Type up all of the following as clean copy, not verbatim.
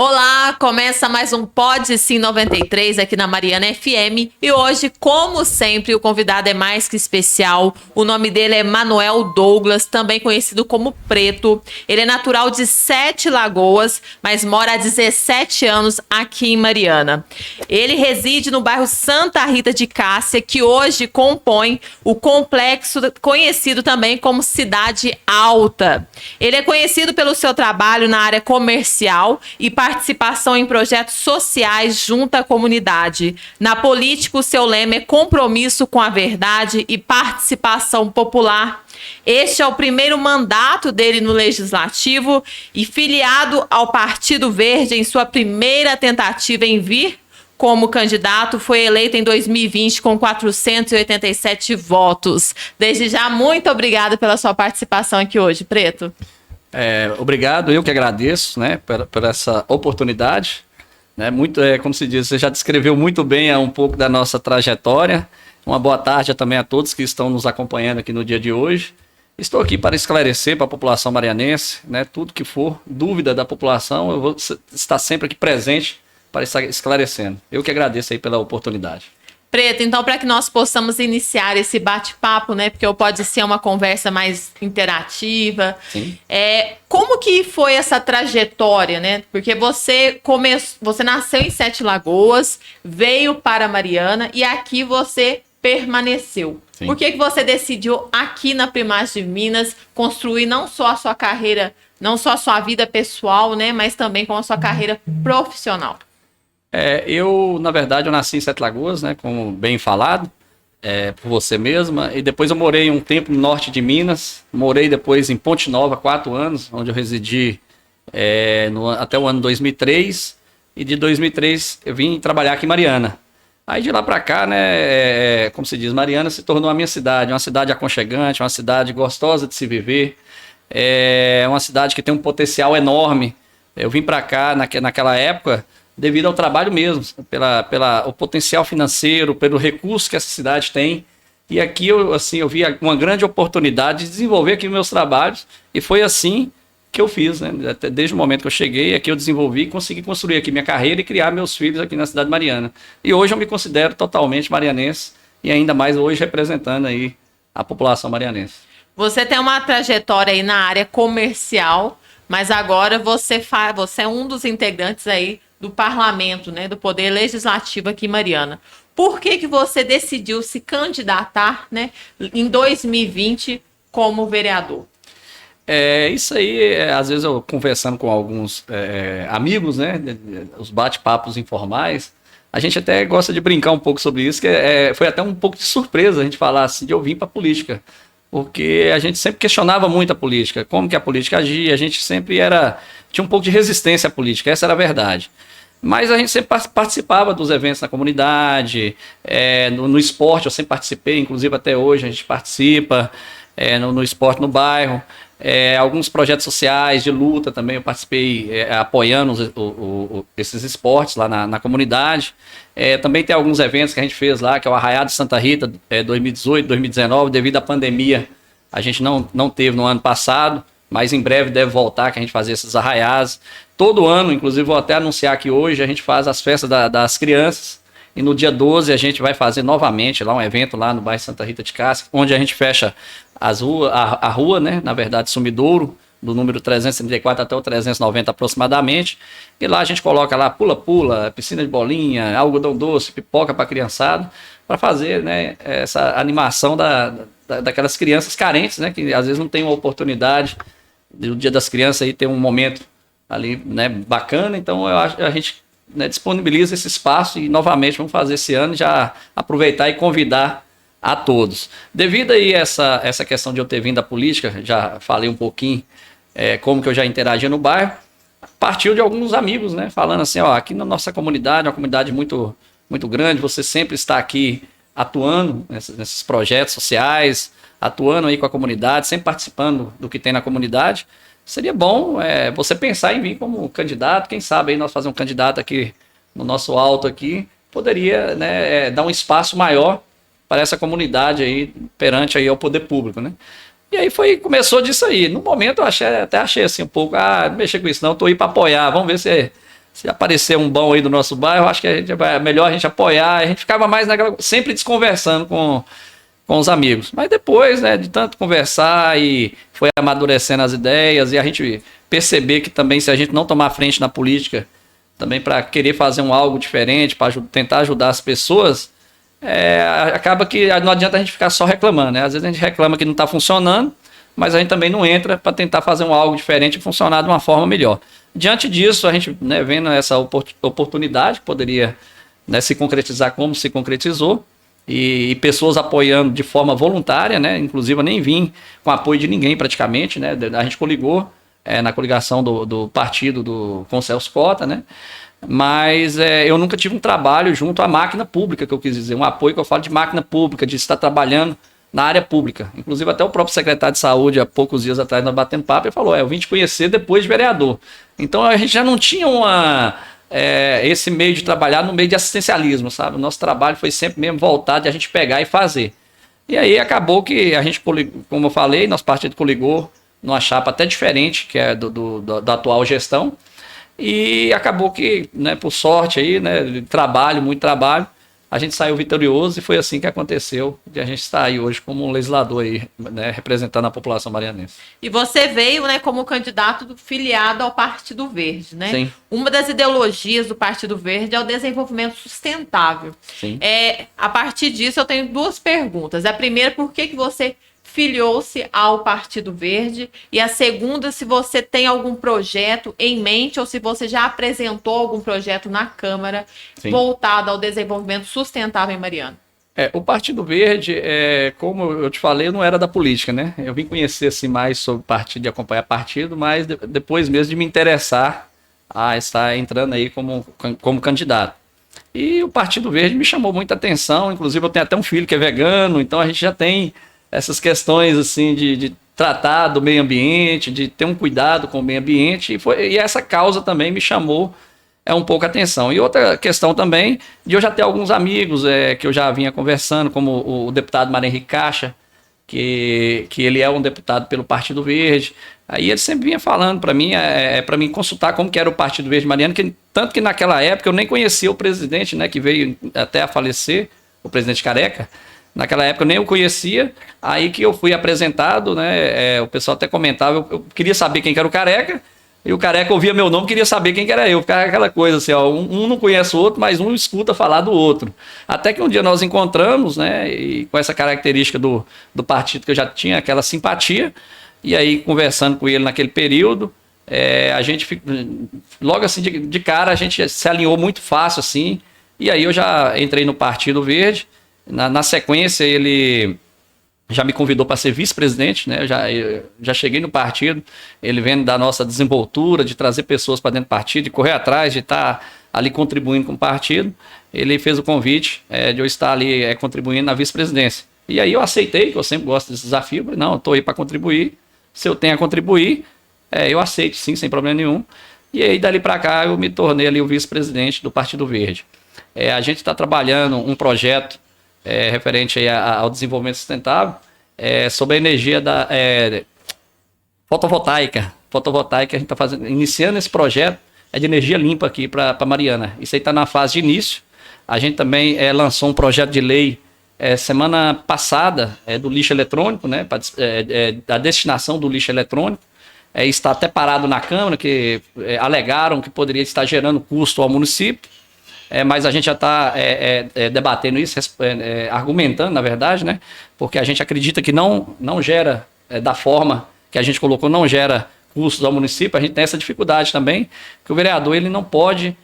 Olá, começa mais um Pode Sim 93 aqui na Mariana FM e hoje, como sempre, o convidado é mais que especial. O nome dele é Manuel Douglas, também conhecido como Preto. Ele é natural de Sete Lagoas, mas mora há 17 anos aqui em Mariana. Ele reside no bairro Santa Rita de Cássia, que hoje compõe o complexo conhecido também como Cidade Alta. Ele é conhecido pelo seu trabalho na área comercial e participação em projetos sociais junto à comunidade. Na política, o seu lema é compromisso com a verdade e participação popular. Este é o primeiro mandato dele no Legislativo e filiado ao Partido Verde em sua primeira tentativa em vir como candidato, foi eleito em 2020 com 487 votos. Desde já, muito obrigada pela sua participação aqui hoje, Preto. Obrigado, eu que agradeço, né, por essa oportunidade. Né, como se diz, você já descreveu muito bem um pouco da nossa trajetória. Uma boa tarde também a todos que estão nos acompanhando aqui no dia de hoje. Estou aqui para esclarecer para a população marianense, né, tudo que for dúvida da população, eu vou estar sempre aqui presente para estar esclarecendo. Eu que agradeço aí pela oportunidade. Preto, então, para que nós possamos iniciar esse bate-papo, né? Porque pode ser uma conversa mais interativa. Sim. Como que foi essa trajetória, né? Porque você nasceu em Sete Lagoas, veio para Mariana e aqui você permaneceu. Sim. Por que você decidiu aqui na Primaz de Minas construir não só a sua carreira, não só a sua vida pessoal, né? Mas também com a sua carreira profissional? Na verdade, eu nasci em Sete Lagoas, né, como bem falado, por você mesma, e depois eu morei um tempo no norte de Minas, morei depois em Ponte Nova, 4 anos, onde eu residi até o ano 2003, e de 2003 eu vim trabalhar aqui em Mariana. Aí de lá para cá, né, como se diz, Mariana se tornou a minha cidade, uma cidade aconchegante, uma cidade gostosa de se viver, uma cidade que tem um potencial enorme. Eu vim para cá naquela época devido ao trabalho mesmo, o potencial financeiro, pelo recurso que essa cidade tem. E aqui eu vi uma grande oportunidade de desenvolver aqui meus trabalhos, e foi assim que eu fiz, né? Desde o momento que eu cheguei, aqui eu desenvolvi e consegui construir aqui minha carreira e criar meus filhos aqui na cidade de Mariana. E hoje eu me considero totalmente marianense, e ainda mais hoje representando aí a população marianense. Você tem uma trajetória aí na área comercial, mas agora você é um dos integrantes aí do parlamento, né, do Poder Legislativo aqui em Mariana. Por que você decidiu se candidatar, né, em 2020 como vereador? Isso aí, às vezes eu conversando com alguns amigos, né, os bate-papos informais, a gente até gosta de brincar um pouco sobre isso, que foi até um pouco de surpresa a gente falar assim, de eu vim para a política, porque a gente sempre questionava muito a política, como que a política agia, a gente sempre tinha um pouco de resistência à política, essa era a verdade. Mas a gente sempre participava dos eventos na comunidade, no esporte eu sempre participei, inclusive até hoje a gente participa, no esporte no bairro, alguns projetos sociais de luta também eu participei apoiando esses esportes lá na comunidade. Também tem alguns eventos que a gente fez lá, que é o Arraiado de Santa Rita 2018, 2019, devido à pandemia a gente não teve no ano passado, mas em breve deve voltar, que a gente fazia esses arraiados. Todo ano, inclusive vou até anunciar que hoje a gente faz as festas das crianças, e no dia 12 a gente vai fazer novamente lá um evento lá no bairro Santa Rita de Cássia, onde a gente fecha a rua, né, na verdade Sumidouro, do número 334 até o 390 aproximadamente, e lá a gente coloca lá pula-pula, piscina de bolinha, algodão doce, pipoca para a criançada, para fazer, né, essa animação daquelas crianças carentes, né, que às vezes não tem uma oportunidade do Dia das Crianças aí ter um momento ali, né, bacana. Então a gente, né, disponibiliza esse espaço e novamente vamos fazer esse ano, já aproveitar e convidar a todos. Devido aí essa questão de eu ter vindo da política, já falei um pouquinho como que eu já interagia no bairro, partiu de alguns amigos, né, falando assim, ó, aqui na nossa comunidade, uma comunidade muito, muito grande, você sempre está aqui atuando nesses projetos sociais, atuando aí com a comunidade, sempre participando do que tem na comunidade. Seria bom você pensar em vir como candidato, quem sabe aí nós fazer um candidato aqui no nosso alto aqui, poderia, né, dar um espaço maior para essa comunidade aí, perante aí ao poder público, né? E aí começou disso aí. No momento eu até achei assim um pouco, não mexer com isso não, tô aí para apoiar, vamos ver se Se aparecer um bom aí do nosso bairro, acho que é melhor a gente apoiar. A gente ficava mais sempre desconversando com os amigos. Mas depois, né, de tanto conversar e foi amadurecendo as ideias e a gente perceber que também se a gente não tomar frente na política, também para querer fazer algo diferente, para tentar ajudar as pessoas, acaba que não adianta a gente ficar só reclamando, né? Às vezes a gente reclama que não está funcionando, mas a gente também não entra para tentar fazer algo diferente e funcionar de uma forma melhor. Diante disso, a gente, né, vendo essa oportunidade que poderia, né, se concretizar como se concretizou, e pessoas apoiando de forma voluntária, né? Inclusive eu nem vim com apoio de ninguém praticamente, né? A gente coligou na coligação do partido com o Celso Cota, né? Mas eu nunca tive um trabalho junto à máquina pública, que eu quis dizer, um apoio que eu falo de máquina pública, de estar trabalhando na área pública. Inclusive até o próprio secretário de saúde, há poucos dias atrás, nós batendo papo, ele falou, eu vim te conhecer depois de vereador. Então a gente já não tinha esse meio de trabalhar no meio de assistencialismo, sabe? O nosso trabalho foi sempre mesmo voltado de a gente pegar e fazer. E aí acabou que a gente, como eu falei, nosso partido coligou numa chapa até diferente, que é da atual gestão, e acabou que, né, por sorte aí, né, muito trabalho, a gente saiu vitorioso e foi assim que aconteceu, de a gente estar aí hoje como um legislador aí, né, representando a população marianense. E você veio, né, como candidato filiado ao Partido Verde, né? Sim. Uma das ideologias do Partido Verde é o desenvolvimento sustentável. Sim. A partir disso, eu tenho duas perguntas. A primeira, por que você filiou-se ao Partido Verde? E a segunda, se você tem algum projeto em mente ou se você já apresentou algum projeto na Câmara, sim, voltado ao desenvolvimento sustentável em Mariana. O Partido Verde, como eu te falei, eu não era da política, né? Eu vim conhecer assim, mais sobre partido, de acompanhar partido, mas depois mesmo de me interessar a estar entrando aí como candidato. E o Partido Verde me chamou muita atenção, inclusive eu tenho até um filho que é vegano, então a gente já tem essas questões assim de tratar do meio ambiente, de ter um cuidado com o meio ambiente, e essa causa também me chamou um pouco a atenção. E outra questão também, de eu já ter alguns amigos que eu já vinha conversando, como o deputado Mário Henrique Caixa, que ele é um deputado pelo Partido Verde, aí ele sempre vinha falando para mim, para mim consultar como que era o Partido Verde Mariano, tanto que naquela época eu nem conhecia o presidente, né, que veio até a falecer, o presidente Careca. Naquela época eu nem o conhecia, aí que eu fui apresentado, né? O pessoal até comentava, eu queria saber quem que era o Careca, e o Careca ouvia meu nome, queria saber quem que era eu. Ficava aquela coisa assim, ó, um não conhece o outro, mas um escuta falar do outro. Até que um dia nós encontramos, né? E com essa característica do partido que eu já tinha, aquela simpatia, e aí conversando com ele naquele período, a gente, logo assim de cara, a gente se alinhou muito fácil assim, e aí eu já entrei no Partido Verde. Na sequência, ele já me convidou para ser vice-presidente, né? Eu já cheguei no partido, ele vendo da nossa desenvoltura, de trazer pessoas para dentro do partido, de correr atrás, de estar ali contribuindo com o partido. Ele fez o convite de eu estar ali contribuindo na vice-presidência. E aí eu aceitei, que eu sempre gosto desse desafio, falei, não, eu estou aí para contribuir, se eu tenho a contribuir, eu aceito sim, sem problema nenhum. E aí dali para cá eu me tornei ali o vice-presidente do Partido Verde. A gente está trabalhando um projeto referente aí ao desenvolvimento sustentável, sobre a energia da fotovoltaica. Fotovoltaica, a gente está iniciando esse projeto de energia limpa aqui para Mariana. Isso aí está na fase de início. A gente também lançou um projeto de lei semana passada do lixo eletrônico, né, da destinação do lixo eletrônico. Está até parado na Câmara, que alegaram que poderia estar gerando custo ao município. Mas a gente já está debatendo isso, argumentando, na verdade, né? Porque a gente acredita que não gera, da forma que a gente colocou, não gera custos ao município. A gente tem essa dificuldade também, que o vereador ele não pode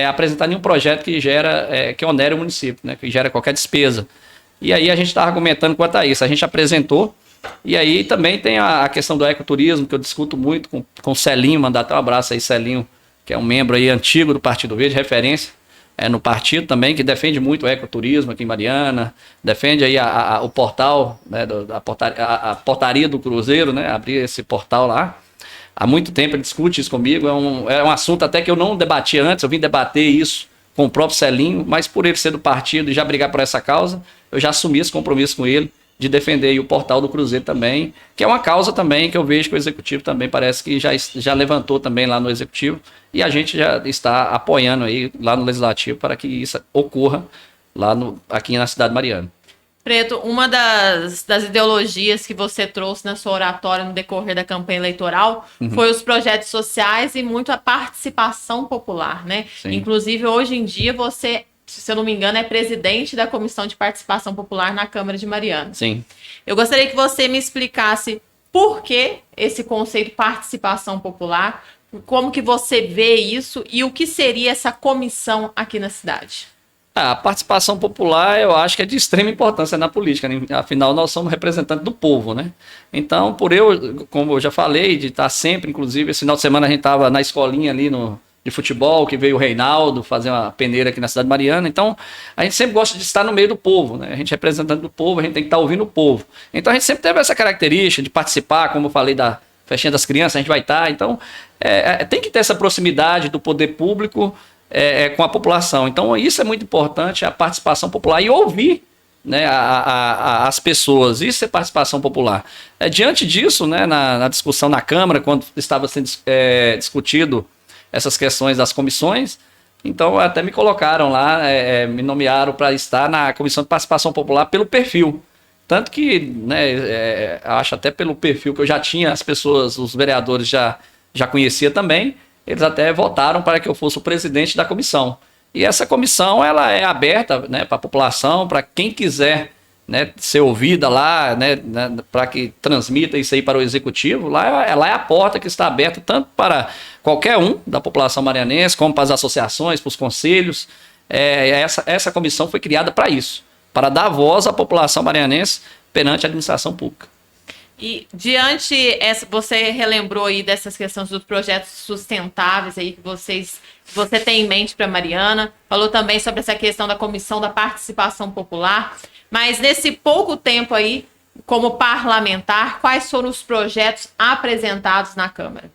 apresentar nenhum projeto que onere o município, né? Que gera qualquer despesa. E aí a gente está argumentando quanto a isso. A gente apresentou, e aí também tem a questão do ecoturismo, que eu discuto muito com o Celinho, mandar até um abraço aí, Celinho, que é um membro aí antigo do Partido Verde, referência no partido também, que defende muito o ecoturismo aqui em Mariana, defende aí o portal, né, a portaria do Cruzeiro, né, abrir esse portal lá. Há muito tempo ele discute isso comigo, é um assunto até que eu não debati antes, eu vim debater isso com o próprio Celinho, mas por ele ser do partido e já brigar por essa causa, eu já assumi esse compromisso com ele, de defender aí o portal do Cruzeiro também, que é uma causa também que eu vejo que o Executivo também parece que já levantou também lá no Executivo, e a gente já está apoiando aí lá no Legislativo para que isso ocorra aqui na cidade de Mariana. Preto, uma das ideologias que você trouxe na sua oratória no decorrer da campanha eleitoral foi os projetos sociais e muito a participação popular, né? Sim. Inclusive, hoje em dia, você, se eu não me engano, é presidente da Comissão de Participação Popular na Câmara de Mariana. Sim. Eu gostaria que você me explicasse por que esse conceito participação popular, como que você vê isso e o que seria essa comissão aqui na cidade. A participação popular eu acho que é de extrema importância na política, né? Afinal nós somos representantes do povo, né? Então, como eu já falei, de estar sempre, inclusive, esse final de semana a gente estava na escolinha ali de futebol, que veio o Reinaldo fazer uma peneira aqui na cidade de Mariana. Então, a gente sempre gosta de estar no meio do povo, né? A gente é representante do povo, a gente tem que estar ouvindo o povo. Então, a gente sempre teve essa característica de participar, como eu falei da festinha das crianças, a gente vai estar. Então, tem que ter essa proximidade do poder público com a população. Então, isso é muito importante, a participação popular e ouvir, né, as pessoas. Isso é participação popular. Diante disso, né, na discussão na Câmara, quando estava sendo discutido essas questões das comissões, então até me colocaram lá, me nomearam para estar na Comissão de Participação Popular pelo perfil. Tanto que, né, acho até pelo perfil que eu já tinha, as pessoas, os vereadores já conhecia também, eles até votaram para que eu fosse o presidente da comissão. E essa comissão ela é aberta, né, para a população, para quem quiser, né, ser ouvida lá, né, para que transmita isso aí para o Executivo. Lá é a porta que está aberta tanto para qualquer um da população marianense, como para as associações, para os conselhos. Essa comissão foi criada para isso, para dar voz à população marianense perante a administração pública. E você relembrou aí dessas questões dos projetos sustentáveis aí que você tem em mente para Mariana, falou também sobre essa questão da comissão da participação popular, mas nesse pouco tempo aí, como parlamentar, quais foram os projetos apresentados na Câmara?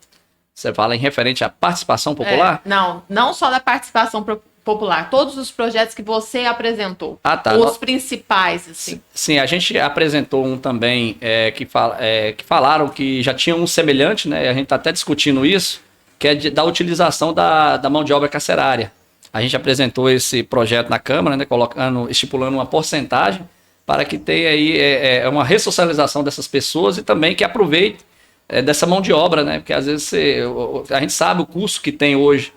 Você fala em referente à participação popular? Não só da participação popular, todos os projetos que você apresentou, tá. Os principais, assim. Sim, a gente apresentou um também que falaram que já tinha um semelhante, né? A gente está até discutindo isso, que é da utilização da mão de obra carcerária. A gente apresentou esse projeto na Câmara, né? Estipulando uma porcentagem para que tenha aí uma ressocialização dessas pessoas e também que aproveite dessa mão de obra, né? Porque às vezes a gente sabe o custo que tem hoje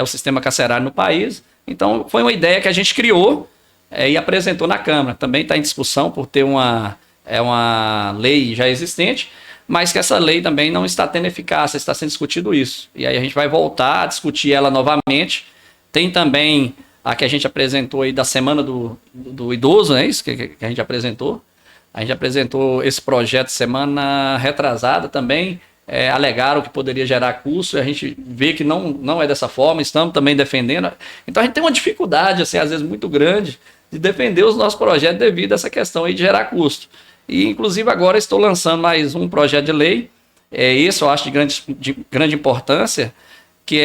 o sistema carcerário no país. Então, foi uma ideia que a gente criou e apresentou na Câmara. Também está em discussão por ter uma lei já existente, mas que essa lei também não está tendo eficácia, está sendo discutido isso. E aí a gente vai voltar a discutir ela novamente. Tem também a que a gente apresentou aí da Semana do Idoso, né? Isso que a gente apresentou. A gente apresentou esse projeto semana retrasada também. Alegaram que poderia gerar custo, e a gente vê que não é dessa forma, estamos também defendendo. Então a gente tem uma dificuldade, assim, às vezes muito grande, de defender os nossos projetos devido a essa questão aí de gerar custo. E inclusive agora estou lançando mais um projeto de lei, esse eu acho de grande importância, que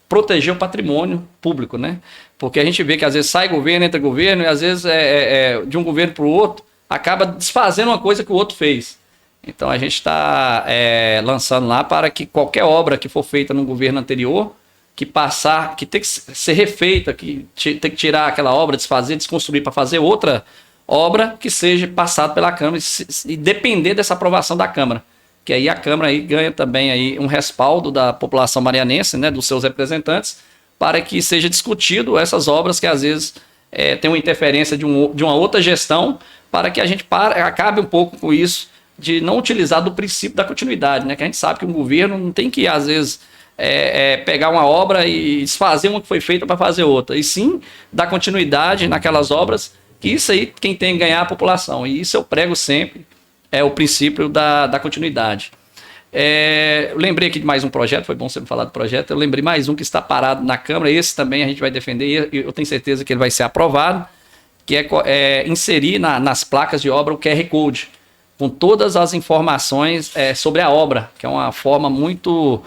proteger o patrimônio público, né? Porque a gente vê que às vezes sai governo, entra governo, e às vezes de um governo para o outro, acaba desfazendo uma coisa que o outro fez. Então a gente está lançando lá para que qualquer obra que for feita no governo anterior, que tem que ser refeita, que tem que tirar aquela obra, desfazer, desconstruir para fazer outra obra que seja passada pela Câmara e depender dessa aprovação da Câmara. Que aí a Câmara aí ganha também aí um respaldo da população marianense, né, dos seus representantes, para que seja discutido essas obras que às vezes tem uma interferência de uma outra gestão, para que a gente acabe um pouco com isso, de não utilizar do princípio da continuidade, né? Que a gente sabe que um governo não tem que, às vezes, pegar uma obra e desfazer uma que foi feita para fazer outra, e sim dar continuidade naquelas obras, que isso aí quem tem que ganhar é a população. E isso eu prego sempre, o princípio da continuidade. Eu lembrei aqui de mais um projeto, foi bom você me falar do projeto, eu lembrei mais um que está parado na Câmara, esse também a gente vai defender, e eu tenho certeza que ele vai ser aprovado, que é inserir nas placas de obra o QR Code, com todas as informações sobre a obra, que é uma forma muito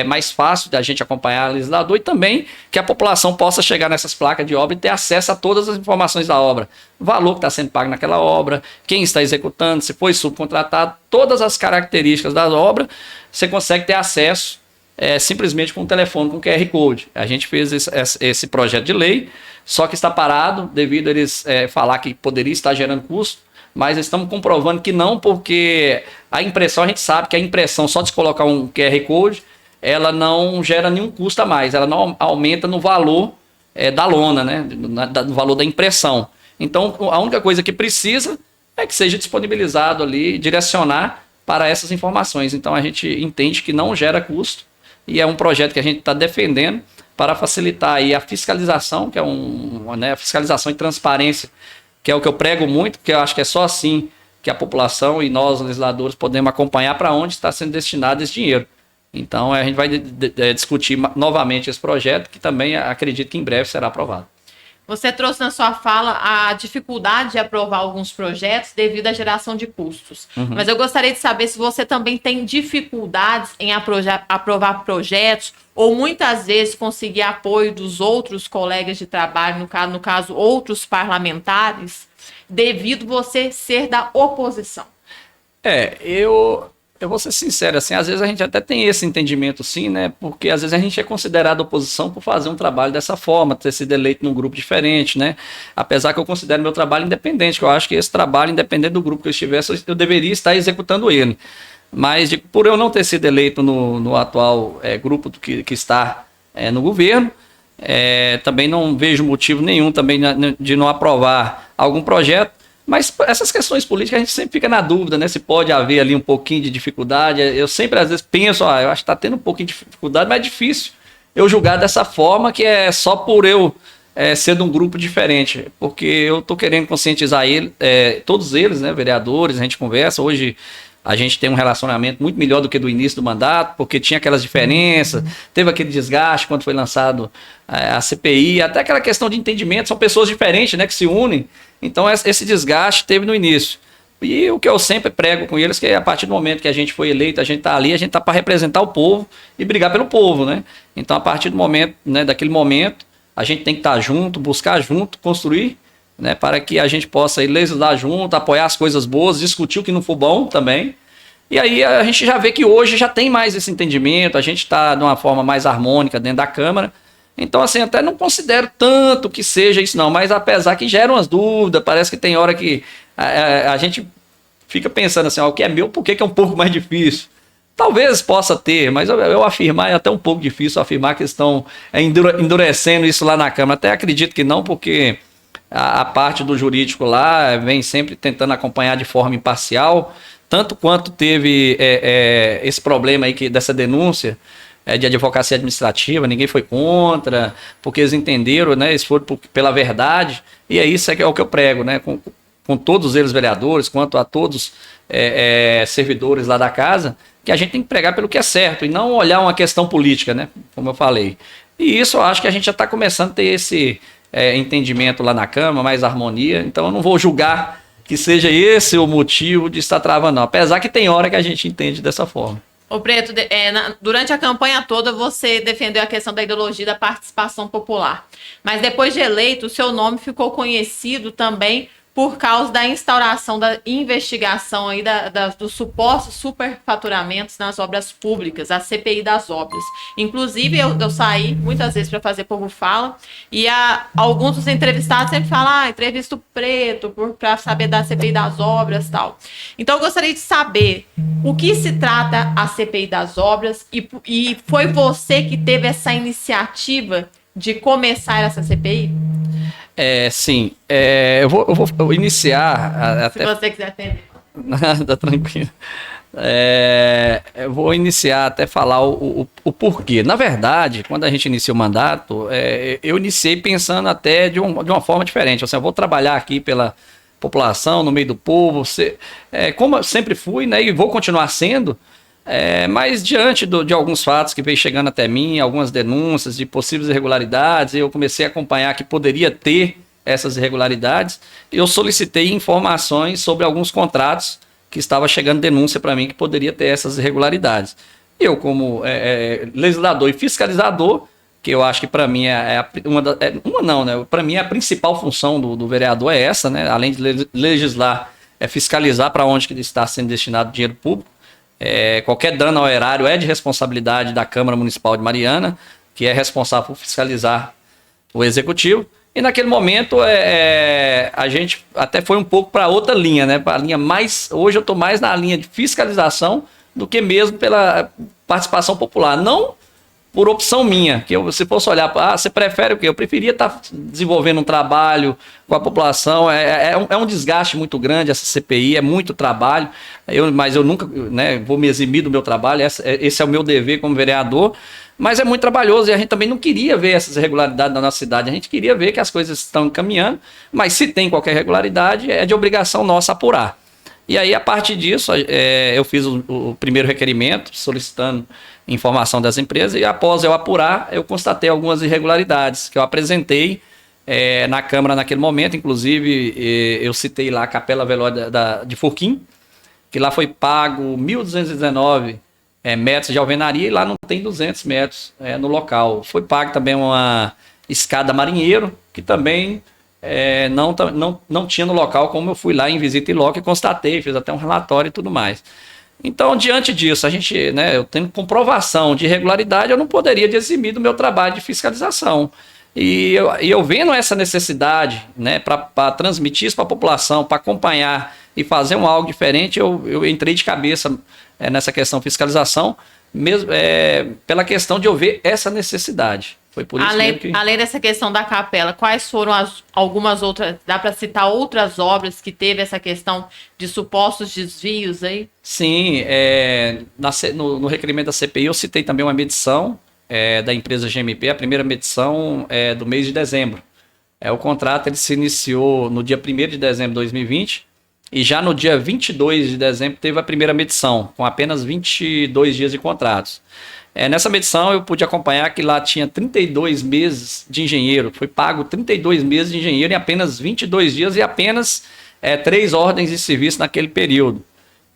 mais fácil da gente acompanhar o legislador, e também que a população possa chegar nessas placas de obra e ter acesso a todas as informações da obra. O valor que está sendo pago naquela obra, quem está executando, se foi subcontratado, todas as características da obra, você consegue ter acesso simplesmente com o telefone, com o QR Code. A gente fez esse projeto de lei, só que está parado devido a eles falar que poderia estar gerando custo, mas estamos comprovando que não, porque a impressão, a gente sabe que a impressão, só de colocar um QR Code, ela não gera nenhum custo a mais, ela não aumenta no valor da lona, né? No valor da impressão. Então, a única coisa que precisa é que seja disponibilizado ali, direcionar para essas informações. Então, a gente entende que não gera custo e é um projeto que a gente está defendendo para facilitar aí a fiscalização, que é a fiscalização e transparência, que é o que eu prego muito, porque eu acho que é só assim que a população e nós, legisladores, podemos acompanhar para onde está sendo destinado esse dinheiro. Então, a gente vai discutir novamente esse projeto, que também acredito que em breve será aprovado. Você trouxe na sua fala a dificuldade de aprovar alguns projetos devido à geração de custos. Mas eu gostaria de saber se você também tem dificuldades em aprovar projetos ou muitas vezes conseguir apoio dos outros colegas de trabalho, no caso outros parlamentares, devido você ser da oposição. Eu vou ser sincero, assim, às vezes a gente até tem esse entendimento sim, né, porque às vezes a gente é considerado oposição por fazer um trabalho dessa forma, ter sido eleito num grupo diferente, né, apesar que eu considero meu trabalho independente, que eu acho que esse trabalho, independente do grupo que eu estivesse, eu deveria estar executando ele, mas por eu não ter sido eleito no atual grupo que está no governo, também não vejo motivo nenhum também de não aprovar algum projeto. Mas essas questões políticas a gente sempre fica na dúvida, né? Se pode haver ali um pouquinho de dificuldade. Eu sempre às vezes penso, eu acho que está tendo um pouquinho de dificuldade, mas é difícil eu julgar dessa forma, que é só por eu ser de um grupo diferente. Porque eu estou querendo conscientizar todos eles, né? Vereadores, a gente conversa. Hoje a gente tem um relacionamento muito melhor do que do início do mandato, porque tinha aquelas diferenças, teve aquele desgaste quando foi lançado a CPI, até aquela questão de entendimento, são pessoas diferentes, né, que se unem. Então esse desgaste teve no início. E o que eu sempre prego com eles, que a partir do momento que a gente foi eleito, a gente está ali, a gente está para representar o povo e brigar pelo povo, né? Então a partir do momento, né, daquele momento, a gente tem que estar junto, buscar junto, construir, né, para que a gente possa ir legislar junto, apoiar as coisas boas, discutir o que não for bom também. E aí a gente já vê que hoje já tem mais esse entendimento, a gente está de uma forma mais harmônica dentro da Câmara. Então, assim, até não considero tanto que seja isso não, mas apesar que geram as dúvidas, parece que tem hora que a gente fica pensando assim, o que é meu, por que é um pouco mais difícil? Talvez possa ter, mas eu afirmar é até um pouco difícil afirmar que estão endurecendo isso lá na Câmara. Até acredito que não, porque a parte do jurídico lá vem sempre tentando acompanhar de forma imparcial, tanto quanto teve esse problema aí dessa denúncia de advocacia administrativa, ninguém foi contra, porque eles entenderam, né, eles foram pela verdade, e é isso que é o que eu prego, né, com todos eles vereadores, quanto a todos servidores lá da casa, que a gente tem que pregar pelo que é certo, e não olhar uma questão política, né, como eu falei. E isso eu acho que a gente já está começando a ter esse entendimento lá na Câmara, mais harmonia, então eu não vou julgar que seja esse o motivo de estar travando, não, apesar que tem hora que a gente entende dessa forma. Ô Preto, durante a campanha toda você defendeu a questão da ideologia da participação popular, mas depois de eleito, o seu nome ficou conhecido também por causa da instauração da investigação aí dos supostos superfaturamentos nas obras públicas, a CPI das obras. Inclusive, eu saí muitas vezes para fazer Povo Fala, e alguns dos entrevistados sempre falam, entrevista o Preto para saber da CPI das obras e tal. Então, eu gostaria de saber o que se trata a CPI das obras, e foi você que teve essa iniciativa de começar essa CPI? Sim. Eu vou iniciar. Se você quiser atender. Tá tranquilo. Eu vou iniciar até falar o porquê. Na verdade, quando a gente inicia o mandato, eu iniciei pensando até de uma forma diferente. Ou seja, eu vou trabalhar aqui pela população, no meio do povo, como eu sempre fui, né, e vou continuar sendo. Mas diante de alguns fatos que veio chegando até mim, algumas denúncias de possíveis irregularidades, eu comecei a acompanhar que poderia ter essas irregularidades, e eu solicitei informações sobre alguns contratos que estava chegando denúncia para mim que poderia ter essas irregularidades. Eu, como legislador e fiscalizador, que eu acho que para mim para mim a principal função do vereador é essa, né? Além de legislar, é fiscalizar para onde que está sendo destinado o dinheiro público. Qualquer dano ao erário é de responsabilidade da Câmara Municipal de Mariana, que é responsável por fiscalizar o Executivo. E naquele momento a gente até foi um pouco para outra linha, né? Para a linha mais. Hoje eu estou mais na linha de fiscalização do que mesmo pela participação popular. Não por opção minha, que se fosse olhar, você prefere o quê? Eu preferia estar desenvolvendo um trabalho com a população, é um desgaste muito grande essa CPI, é muito trabalho, mas eu nunca, né, vou me eximir do meu trabalho, esse é o meu dever como vereador, mas é muito trabalhoso e a gente também não queria ver essas irregularidades na nossa cidade, a gente queria ver que as coisas estão caminhando, mas se tem qualquer irregularidade, é de obrigação nossa apurar. E aí, a partir disso, eu fiz o primeiro requerimento, solicitando informação das empresas, e após eu apurar, eu constatei algumas irregularidades que eu apresentei na Câmara naquele momento. Inclusive, eu citei lá a Capela Velório de Furquim, que lá foi pago 1.219 metros de alvenaria, e lá não tem 200 metros no local. Foi pago também uma escada marinheiro, que também não tinha no local, como eu fui lá em visita em loco e constatei, fiz até um relatório e tudo mais. Então, diante disso, eu tenho comprovação de irregularidade, eu não poderia eximir do meu trabalho de fiscalização. E eu vendo essa necessidade, né, para transmitir isso para a população, para acompanhar e fazer algo diferente, eu entrei de cabeça nessa questão de fiscalização, mesmo pela questão de eu ver essa necessidade. Foi por isso além dessa questão da capela, quais foram algumas outras, dá para citar outras obras que teve essa questão de supostos desvios aí? Sim, no requerimento da CPI eu citei também uma medição da empresa GMP, a primeira medição do mês de dezembro. O contrato ele se iniciou no dia 1º de dezembro de 2020 e já no dia 22 de dezembro teve a primeira medição, com apenas 22 dias de contratos. Nessa medição eu pude acompanhar que lá tinha 32 meses de engenheiro, foi pago 32 meses de engenheiro em apenas 22 dias e apenas 3 ordens de serviço naquele período.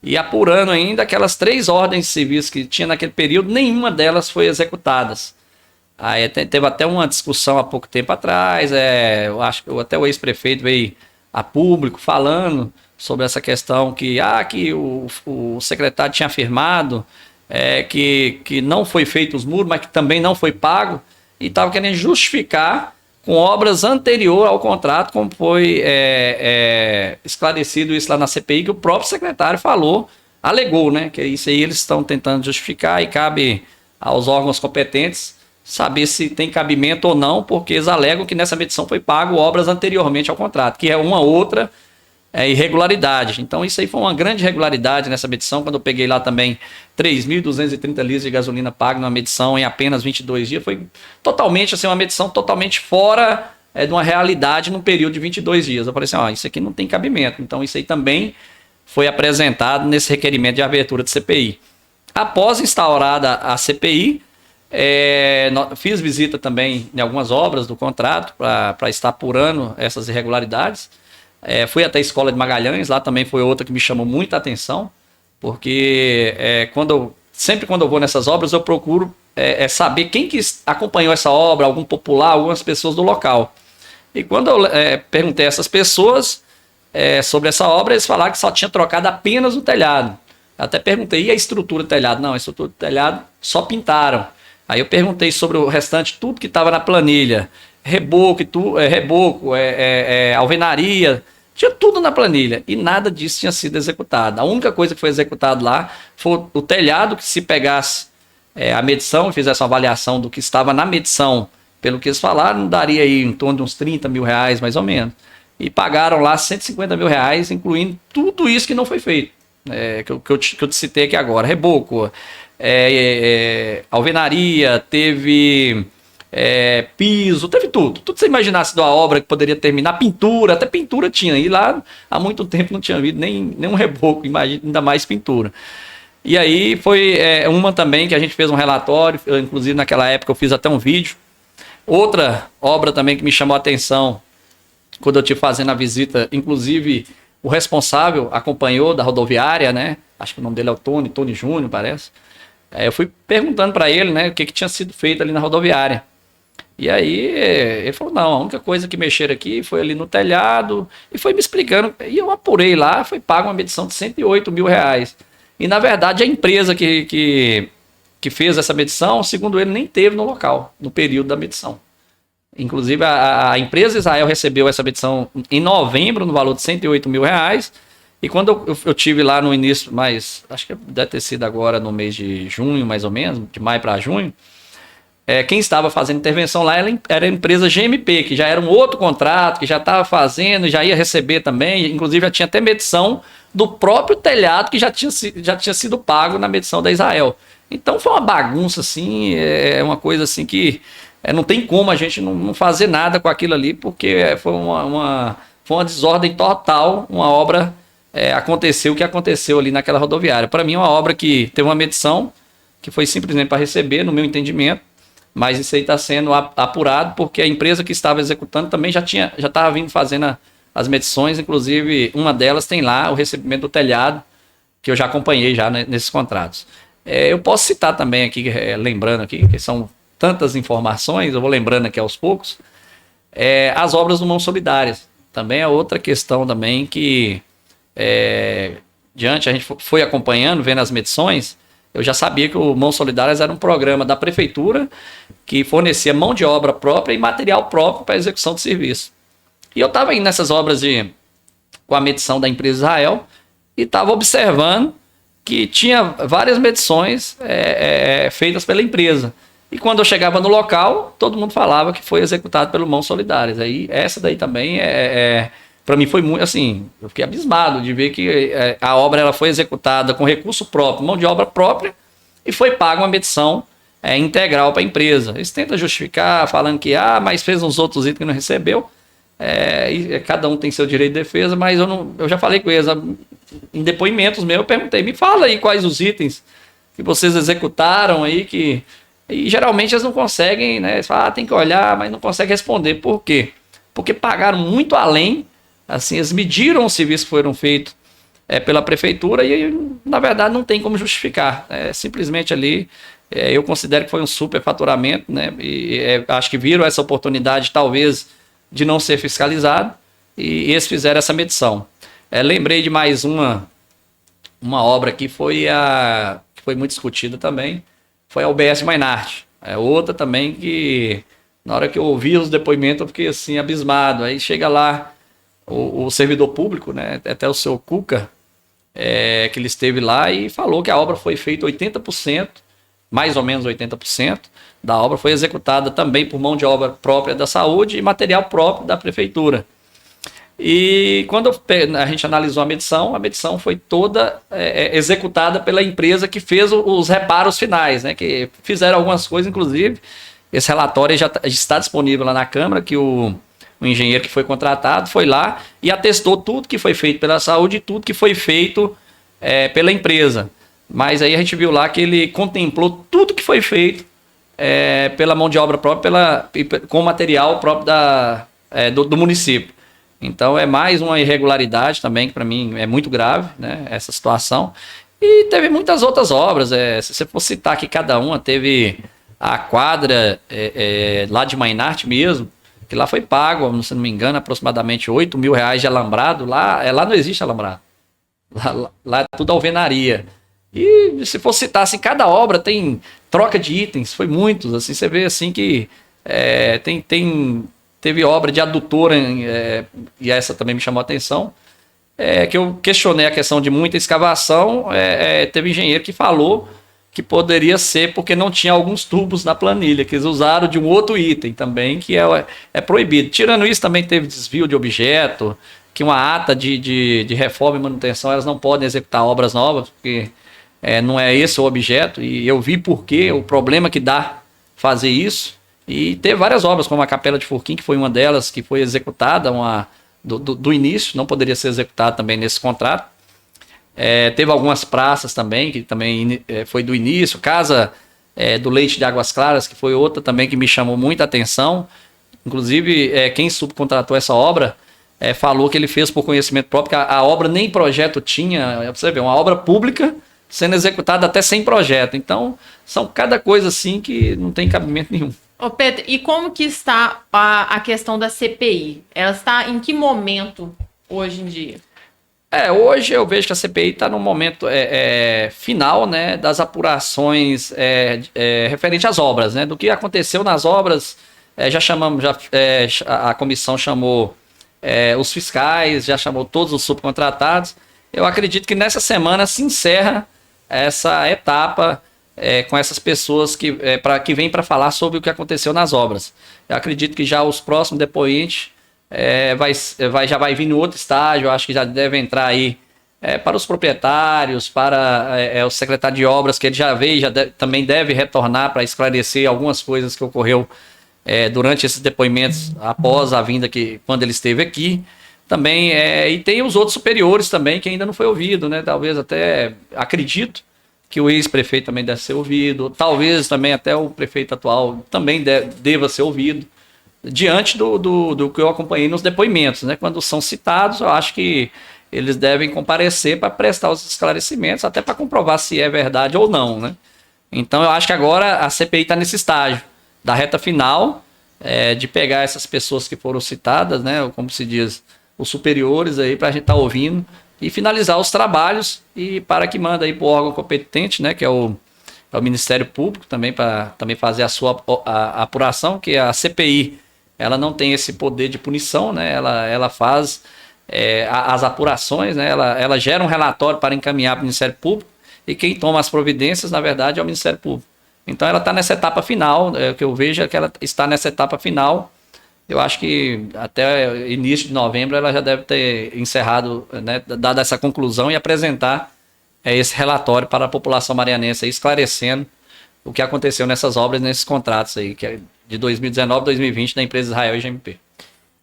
E apurando ainda aquelas 3 ordens de serviço que tinha naquele período, nenhuma delas foi executadas. Aí teve até uma discussão há pouco tempo atrás, eu acho que até o ex-prefeito veio a público falando sobre essa questão que o secretário tinha afirmado que não foi feito os muros, mas que também não foi pago, e estava querendo justificar com obras anteriores ao contrato, como foi esclarecido isso lá na CPI, que o próprio secretário alegou, né, que isso aí eles estão tentando justificar e cabe aos órgãos competentes saber se tem cabimento ou não, porque eles alegam que nessa medição foi pago obras anteriormente ao contrato, que é uma outra irregularidade. Então isso aí foi uma grande irregularidade nessa medição, quando eu peguei lá também 3.230 litros de gasolina pago numa medição em apenas 22 dias, foi totalmente uma medição totalmente fora de uma realidade num período de 22 dias. Eu falei assim, isso aqui não tem cabimento. Então isso aí também foi apresentado nesse requerimento de abertura de CPI. Após instaurada a CPI, fiz visita também em algumas obras do contrato para estar apurando essas irregularidades. Fui até a Escola de Magalhães, lá também foi outra que me chamou muita atenção, porque sempre quando eu vou nessas obras eu procuro saber quem que acompanhou essa obra, algum popular, algumas pessoas do local. E quando eu perguntei a essas pessoas sobre essa obra, eles falaram que só tinha trocado apenas o telhado. Eu até perguntei, e a estrutura do telhado? Não, a estrutura do telhado só pintaram. Aí eu perguntei sobre o restante, tudo que estava na planilha, reboco, alvenaria, tinha tudo na planilha e nada disso tinha sido executado. A única coisa que foi executada lá foi o telhado, que se pegasse a medição e fizesse uma avaliação do que estava na medição, pelo que eles falaram, daria aí em torno de uns 30 mil reais mais ou menos. E pagaram lá 150 mil reais, incluindo tudo isso que não foi feito, que eu te citei aqui agora, reboco, alvenaria, teve piso, teve tudo que você imaginasse de uma obra que poderia terminar, pintura, até pintura tinha, e lá há muito tempo não tinha havido nenhum reboco, imagina, ainda mais pintura. E aí foi uma também que a gente fez um relatório, inclusive naquela época eu fiz até um vídeo. Outra obra também que me chamou a atenção, quando eu estive fazendo a visita, inclusive o responsável acompanhou da rodoviária, né? Acho que o nome dele é o Tony Júnior, parece. Eu fui perguntando para ele, né, o que tinha sido feito ali na rodoviária. E aí ele falou, não, a única coisa que mexeram aqui foi ali no telhado, e foi me explicando, e eu apurei lá, foi pago uma medição de R$108 mil. E na verdade a empresa que fez essa medição, segundo ele, nem teve no local, no período da medição. Inclusive a empresa Israel recebeu essa medição em novembro, no valor de R$108 mil, e quando eu tive lá no início, mas acho que deve ter sido agora no mês de junho, mais ou menos, de maio para junho, quem estava fazendo intervenção lá era a empresa GMP, que já era um outro contrato, que já estava fazendo, já ia receber também, inclusive já tinha até medição do próprio telhado que já tinha sido pago na medição da Israel. Então foi uma bagunça, assim, uma coisa assim que não tem como a gente não fazer nada com aquilo ali, porque foi uma desordem total, uma obra, aconteceu o que aconteceu ali naquela rodoviária. Para mim é uma obra que teve uma medição, que foi simplesmente para receber, no meu entendimento, mas isso aí está sendo apurado, porque a empresa que estava executando também já estava vindo fazendo as medições, inclusive uma delas tem lá o recebimento do telhado, que eu já acompanhei já nesses contratos. Eu posso citar também aqui, lembrando aqui, que são tantas informações, eu vou lembrando aqui aos poucos, as obras do Mãos Solidárias. Também é outra questão também que, diante a gente foi acompanhando, vendo as medições, eu já sabia que o Mãos Solidárias era um programa da prefeitura que fornecia mão de obra própria e material próprio para execução de serviço. E eu estava indo nessas obras com a medição da empresa Israel e estava observando que tinha várias medições feitas pela empresa. E quando eu chegava no local, todo mundo falava que foi executado pelo Mãos Solidárias. Aí essa daí também para mim foi muito assim, eu fiquei abismado de ver que a obra ela foi executada com recurso próprio, mão de obra própria, e foi paga uma medição integral para a empresa. Eles tentam justificar, falando que mas fez uns outros itens que não recebeu, e cada um tem seu direito de defesa, mas eu já falei com eles, em depoimentos meus, eu perguntei, me fala aí quais os itens que vocês executaram aí, e geralmente eles não conseguem, né? Eles falam, tem que olhar, mas não conseguem responder. Por quê? Porque pagaram muito além. Assim, eles mediram os serviços que foram feitos pela prefeitura e, na verdade, não tem como justificar. Simplesmente ali, eu considero que foi um superfaturamento, né? E acho que viram essa oportunidade, talvez, de não ser fiscalizado, e eles fizeram essa medição. Lembrei de mais uma obra que foi muito discutida também, foi a UBS Mainarte. Outra também que, na hora que eu ouvi os depoimentos, eu fiquei assim, abismado. Aí chega lá o servidor público, né, até o seu Cuca, que ele esteve lá e falou que a obra foi feita 80%, mais ou menos 80%, da obra foi executada também por mão de obra própria da saúde e material próprio da prefeitura. E quando a gente analisou a medição foi toda executada pela empresa que fez os reparos finais, né, que fizeram algumas coisas, inclusive, esse relatório já está disponível lá na Câmara, que o engenheiro que foi contratado foi lá e atestou tudo que foi feito pela saúde e tudo que foi feito pela empresa. Mas aí a gente viu lá que ele contemplou tudo que foi feito pela mão de obra própria, com material próprio do município. Então é mais uma irregularidade também, que para mim é muito grave, né, essa situação. E teve muitas outras obras, se você for citar aqui cada uma, teve a quadra lá de Mainarte mesmo, que lá foi pago, se não me engano, aproximadamente R$8 mil de alambrado. Lá não existe alambrado. Lá é tudo alvenaria. E se for citar assim, cada obra tem troca de itens, foi muitos. Assim, você vê assim que teve obra de adutora, e essa também me chamou a atenção, que eu questionei a questão de muita escavação. Teve engenheiro que falou que poderia ser porque não tinha alguns tubos na planilha, que eles usaram de um outro item também, que é proibido. Tirando isso, também teve desvio de objeto, que uma ata de reforma e manutenção, elas não podem executar obras novas, porque não é esse o objeto, e eu vi o problema que dá fazer isso. E teve várias obras, como a Capela de Furquim, que foi uma delas, que foi executada do início, não poderia ser executada também nesse contrato. Teve algumas praças também, que também foi do início. Casa do Leite de Águas Claras, que foi outra também que me chamou muita atenção. Inclusive, quem subcontratou essa obra falou que ele fez por conhecimento próprio, que a obra nem projeto tinha, pra você ver, uma obra pública sendo executada até sem projeto. Então, são cada coisa assim que não tem cabimento nenhum. Ô Pedro, e como que está a questão da CPI? Ela está em que momento hoje em dia? Hoje eu vejo que a CPI está no momento final, né, das apurações referente às obras, né, do que aconteceu nas obras. A comissão chamou os fiscais, já chamou todos os subcontratados. Eu acredito que nessa semana se encerra essa etapa com essas pessoas que vêm para falar sobre o que aconteceu nas obras. Eu acredito que já os próximos depoentes já vai vir no outro estágio. Eu acho que já deve entrar aí para os proprietários, para o secretário de obras, que ele já veio, também deve retornar para esclarecer algumas coisas que ocorreu durante esses depoimentos após a vinda, quando ele esteve aqui. Também, e tem os outros superiores também que ainda não foi ouvido, né? Talvez até, acredito que o ex-prefeito também deve ser ouvido, talvez também até o prefeito atual também deva ser ouvido, diante do que eu acompanhei nos depoimentos, né? Quando são citados, eu acho que eles devem comparecer para prestar os esclarecimentos, até para comprovar se é verdade ou não, né? Então eu acho que agora a CPI está nesse estágio, da reta final, de pegar essas pessoas que foram citadas, né? Como se diz, os superiores aí, para a gente estar ouvindo e finalizar os trabalhos e para que manda aí para o órgão competente, né? Que é o Ministério Público também, para também fazer a sua apuração, que a CPI ela não tem esse poder de punição, né? Ela faz as apurações, né? Ela gera um relatório para encaminhar para o Ministério Público e quem toma as providências, na verdade, é o Ministério Público. Então ela está nessa etapa final, o que eu vejo é que ela está nessa etapa final. Eu acho que até início de novembro ela já deve ter encerrado, né, dado essa conclusão e apresentar esse relatório para a população marianense, aí, esclarecendo o que aconteceu nessas obras, nesses contratos aí, que é de 2019 a 2020 da empresa Israel e GMP.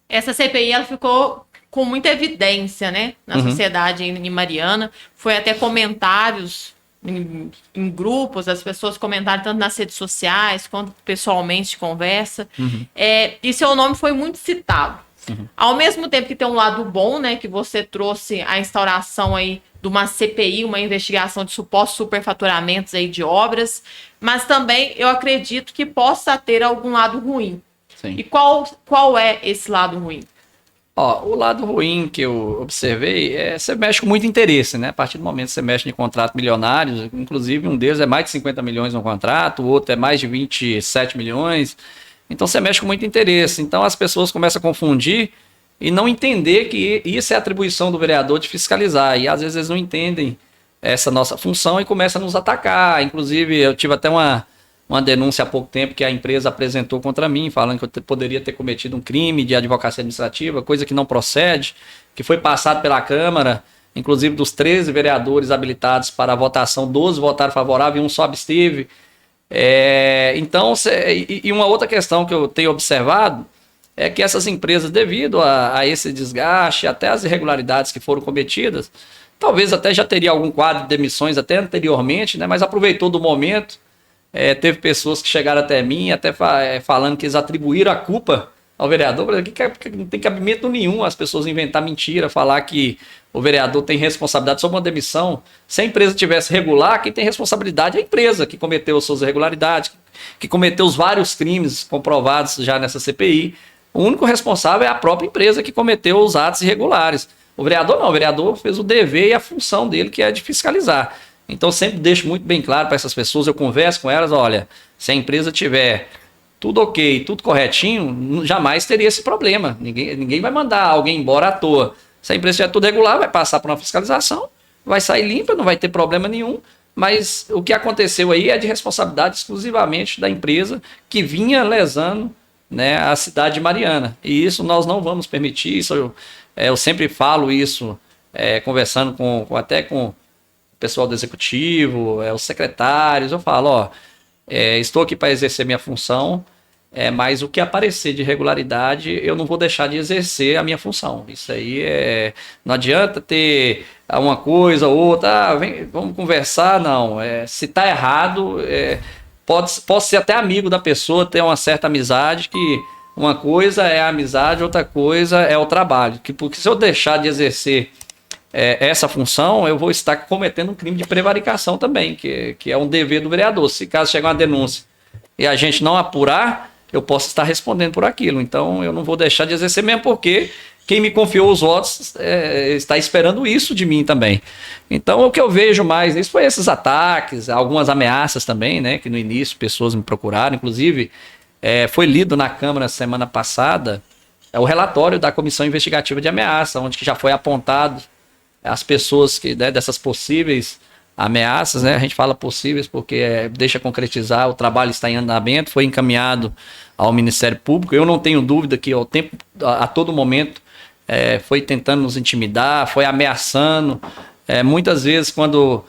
Essa CPI ela ficou com muita evidência, né, na sociedade em Mariana. Foi até comentários em grupos, as pessoas comentaram tanto nas redes sociais quanto pessoalmente de conversa. E seu nome foi muito citado. Ao mesmo tempo que tem um lado bom, né, que você trouxe a instauração aí de uma CPI, uma investigação de supostos superfaturamentos aí de obras, mas também eu acredito que possa ter algum lado ruim. Sim. E qual é esse lado ruim? O lado ruim que eu observei você mexe com muito interesse, né? A partir do momento que você mexe em contratos milionários, inclusive um deles é mais de 50 milhões no contrato, o outro é mais de 27 milhões. Então você mexe com muito interesse. Então as pessoas começam a confundir e não entender que isso é atribuição do vereador de fiscalizar. E às vezes eles não entendem essa nossa função e começam a nos atacar. Inclusive eu tive até uma denúncia há pouco tempo que a empresa apresentou contra mim, falando que eu poderia ter cometido um crime de advocacia administrativa, coisa que não procede, que foi passado pela Câmara, inclusive dos 13 vereadores habilitados para a votação, 12 votaram favorável e um só absteve. Então, e uma outra questão que eu tenho observado é que essas empresas, devido a esse desgaste, até as irregularidades que foram cometidas, talvez até já teria algum quadro de demissões até anteriormente, né, mas aproveitou do momento. Teve pessoas que chegaram até mim, até falando que eles atribuíram a culpa ao vereador, que não tem cabimento nenhum as pessoas inventar mentira, falar que o vereador tem responsabilidade sobre uma demissão. Se a empresa tivesse regular, quem tem responsabilidade é a empresa que cometeu suas irregularidades, que cometeu os vários crimes comprovados já nessa CPI. O único responsável é a própria empresa que cometeu os atos irregulares. O vereador não, o vereador fez o dever e a função dele, que é de fiscalizar. Então, sempre deixo muito bem claro para essas pessoas, eu converso com elas, olha, se a empresa tiver tudo ok, tudo corretinho, jamais teria esse problema. Ninguém vai mandar alguém embora à toa. Se a empresa tiver tudo regular, vai passar por uma fiscalização, vai sair limpa, não vai ter problema nenhum, mas o que aconteceu aí é de responsabilidade exclusivamente da empresa que vinha lesando, né, a cidade de Mariana. E isso nós não vamos permitir, isso eu sempre falo isso, conversando até com pessoal do executivo, os secretários, eu falo, estou aqui para exercer minha função, mas o que aparecer de irregularidade, eu não vou deixar de exercer a minha função. Isso aí não adianta ter uma coisa ou outra, vamos conversar, não. Se está errado, posso ser até amigo da pessoa, ter uma certa amizade, que uma coisa é a amizade, outra coisa é o trabalho. Porque se eu deixar de exercer essa função, eu vou estar cometendo um crime de prevaricação também, que é um dever do vereador. Se caso chegar uma denúncia e a gente não apurar, eu posso estar respondendo por aquilo. Então, eu não vou deixar de exercer mesmo porque quem me confiou os votos está esperando isso de mim também. Então, o que eu vejo mais nisso foi esses ataques, algumas ameaças também, né? Que no início pessoas me procuraram. Inclusive, foi lido na Câmara semana passada o relatório da Comissão Investigativa de Ameaça, onde que já foi apontado as pessoas dessas possíveis ameaças, né? A gente fala possíveis porque deixa concretizar, o trabalho está em andamento, foi encaminhado ao Ministério Público. Eu não tenho dúvida que a todo momento foi tentando nos intimidar, foi ameaçando. Muitas vezes, quando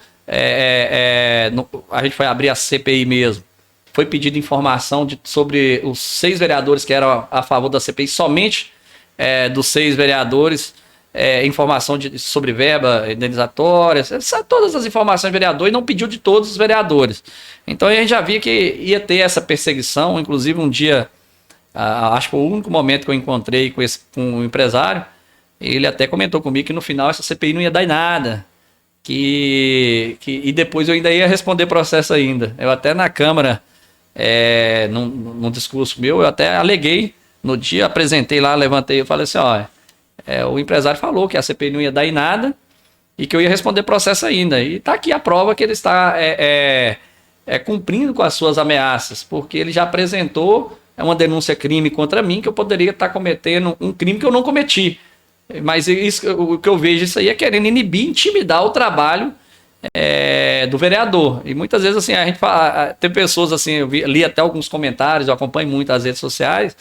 a gente foi abrir a CPI mesmo, foi pedido informação sobre os 6 vereadores que eram a favor da CPI, somente dos 6 vereadores, informação sobre verba indenizatória, todas as informações do vereador, e não pediu de todos os vereadores. Então a gente já via que ia ter essa perseguição. Inclusive um dia, acho que foi o único momento que eu encontrei com um empresário, ele até comentou comigo que no final essa CPI não ia dar em nada, e depois eu ainda ia responder processo ainda. Eu até na Câmara, num discurso meu, eu até aleguei, no dia apresentei lá, levantei, eu falei assim, o empresário falou que a CPI não ia dar em nada e que eu ia responder processo ainda. E está aqui a prova que ele está cumprindo com as suas ameaças, porque ele já apresentou uma denúncia-crime contra mim, que eu poderia estar cometendo um crime que eu não cometi. Mas o que eu vejo isso aí é querendo inibir, intimidar o trabalho do vereador. E muitas vezes assim, a gente fala, tem pessoas assim, eu li até alguns comentários, eu acompanho muito as redes sociais,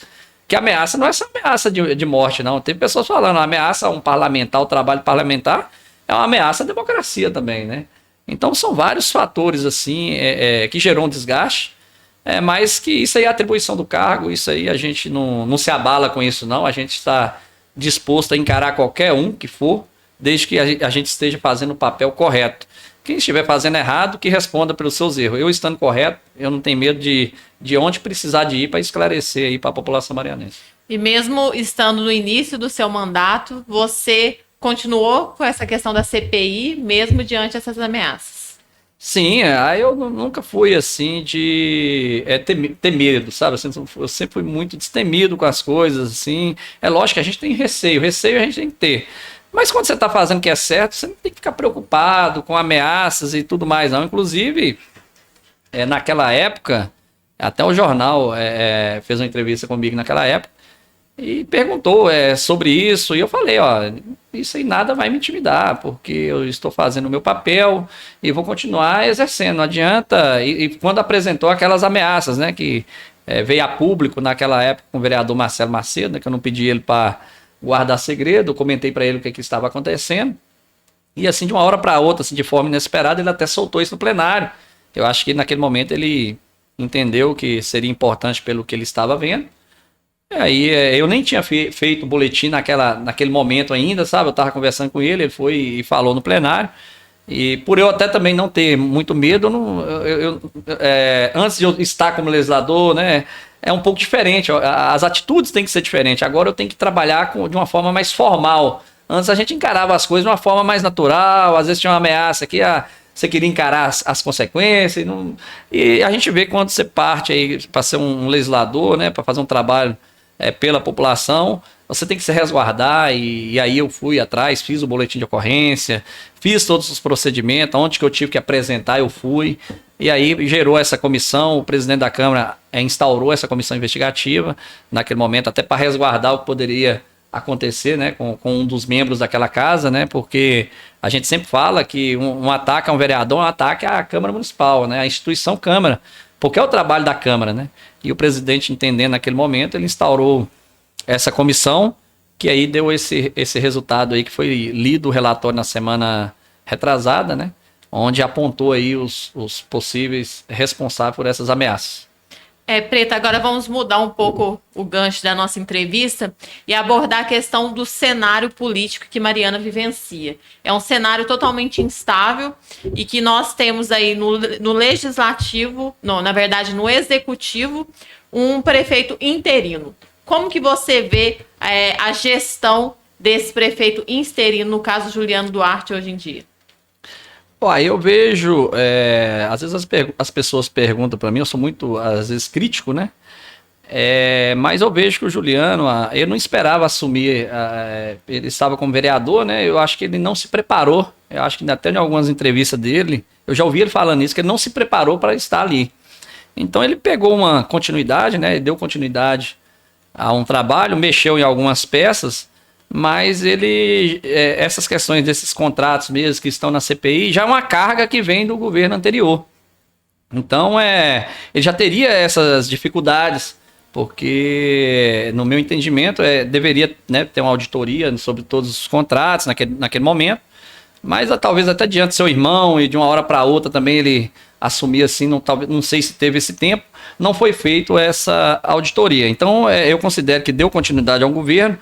que a ameaça não é essa ameaça de morte, não. Tem pessoas falando, a ameaça a um parlamentar, o trabalho parlamentar, é uma ameaça à democracia também, né? Então são vários fatores assim que gerou um desgaste, mas que isso aí é atribuição do cargo, isso aí a gente não se abala com isso, não. A gente está disposto a encarar qualquer um que for, desde que a gente esteja fazendo o papel correto. Quem estiver fazendo errado, que responda pelos seus erros. Eu estando correto, eu não tenho medo de onde precisar de ir para esclarecer aí para a população marianense. E mesmo estando no início do seu mandato, você continuou com essa questão da CPI, mesmo diante dessas ameaças? Sim, eu nunca fui assim de ter medo, sabe? Assim, eu sempre fui muito destemido com as coisas, assim. É lógico que a gente tem receio a gente tem que ter. Mas quando você está fazendo o que é certo, você não tem que ficar preocupado com ameaças e tudo mais, não. Inclusive, naquela época, até o jornal fez uma entrevista comigo naquela época e perguntou sobre isso. E eu falei, isso aí nada vai me intimidar, porque eu estou fazendo o meu papel e vou continuar exercendo. Não adianta. E quando apresentou aquelas ameaças, né, que veio a público naquela época com o vereador Marcelo Macedo, né, que eu não pedi ele para guardar segredo, eu comentei para ele o que estava acontecendo, e assim de uma hora para outra, assim, de forma inesperada, ele até soltou isso no plenário. Eu acho que naquele momento ele entendeu que seria importante pelo que ele estava vendo. E aí eu nem tinha feito o boletim naquele momento ainda, sabe? Eu estava conversando com ele, ele foi e falou no plenário, e por eu até também não ter muito medo, antes de eu estar como legislador, né, é um pouco diferente, as atitudes têm que ser diferentes. Agora eu tenho que trabalhar de uma forma mais formal. Antes a gente encarava as coisas de uma forma mais natural, às vezes tinha uma ameaça que você queria encarar as consequências. E a gente vê quando você parte aí para ser um legislador, né, para fazer um trabalho pela população, você tem que se resguardar, e aí eu fui atrás, fiz o boletim de ocorrência, fiz todos os procedimentos, onde que eu tive que apresentar eu fui, e aí gerou essa comissão. O presidente da Câmara instaurou essa comissão investigativa, naquele momento até para resguardar o que poderia acontecer, né, com um dos membros daquela casa, né, porque a gente sempre fala que um ataque a um vereador é um ataque à Câmara Municipal, né, à instituição Câmara, porque é o trabalho da Câmara, né, e o presidente, entendendo naquele momento, ele instaurou essa comissão, que aí deu esse resultado aí, que foi lido o relatório na semana retrasada, né, onde apontou aí os possíveis responsáveis por essas ameaças. Preta, agora vamos mudar um pouco o gancho da nossa entrevista e abordar a questão do cenário político que Mariana vivencia. É um cenário totalmente instável e que nós temos aí no legislativo, não, na verdade no executivo, um prefeito interino. Como que você vê a gestão desse prefeito interino, no caso Juliano Duarte, hoje em dia? Eu vejo, às vezes as pessoas perguntam para mim, eu sou muito, às vezes, crítico, né? Mas eu vejo que o Juliano, eu não esperava assumir, ele estava como vereador, né? Eu acho que ele não se preparou, eu acho que até em algumas entrevistas dele, eu já ouvi ele falando isso, que ele não se preparou para estar ali. Então ele pegou uma continuidade, né? Ele deu continuidade a um trabalho, mexeu em algumas peças, mas essas questões desses contratos mesmo que estão na CPI, já é uma carga que vem do governo anterior. Então ele já teria essas dificuldades, porque, no meu entendimento, deveria, né, ter uma auditoria sobre todos os contratos naquele momento, mas talvez até diante do seu irmão e de uma hora para outra também ele assumir assim, não sei se teve esse tempo, não foi feito essa auditoria. Então eu considero que deu continuidade ao governo,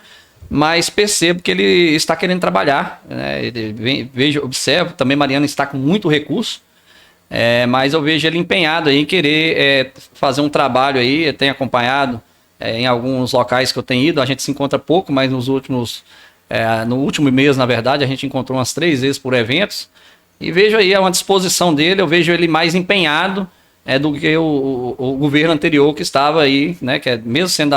mas percebo que ele está querendo trabalhar, né? Observo, também Mariana está com muito recurso, mas eu vejo ele empenhado aí em querer fazer um trabalho aí. Eu tenho acompanhado em alguns locais que eu tenho ido, a gente se encontra pouco, mas no último mês, na verdade, a gente encontrou umas 3 vezes por eventos, e vejo aí uma disposição dele, eu vejo ele mais empenhado do que o governo anterior que estava aí, né, que mesmo sendo